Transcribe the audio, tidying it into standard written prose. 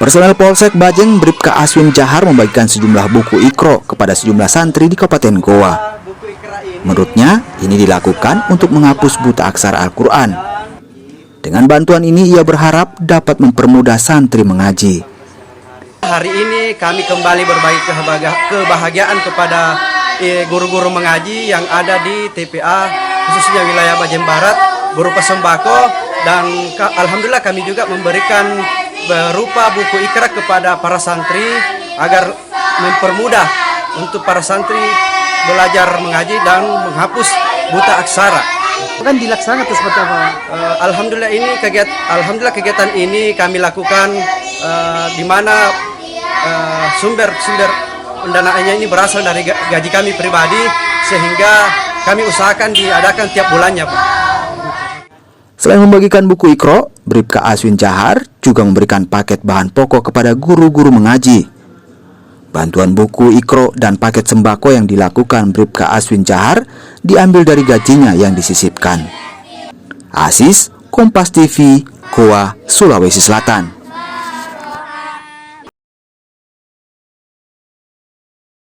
Personel Polsek Bajeng Bribka Aswin Jahar membagikan sejumlah buku Iqra kepada sejumlah santri di Kabupaten Goa. Menurutnya, ini dilakukan untuk menghapus buta aksara Al-Quran. Dengan bantuan ini, ia berharap dapat mempermudah santri mengaji. Hari ini kami kembali berbagi kebahagiaan kepada guru-guru mengaji yang ada di TPA, khususnya wilayah Bajeng Barat, berupa sembako, dan alhamdulillah kami juga memberikan berupa buku Iqra kepada para santri agar mempermudah untuk para santri belajar mengaji dan menghapus buta aksara. Kan dilaksanakan seperti apa? Alhamdulillah kegiatan ini kami lakukan di mana sumber pendanaannya ini berasal dari gaji kami pribadi, sehingga kami usahakan diadakan tiap bulannya, Pak. Selain membagikan buku Iqra, Bribka Aswin Jahar juga memberikan paket bahan pokok kepada guru-guru mengaji. Bantuan buku Iqra dan paket sembako yang dilakukan Bribka Aswin Jahar diambil dari gajinya yang disisipkan. Asis, Kompas TV, Goa, Sulawesi Selatan.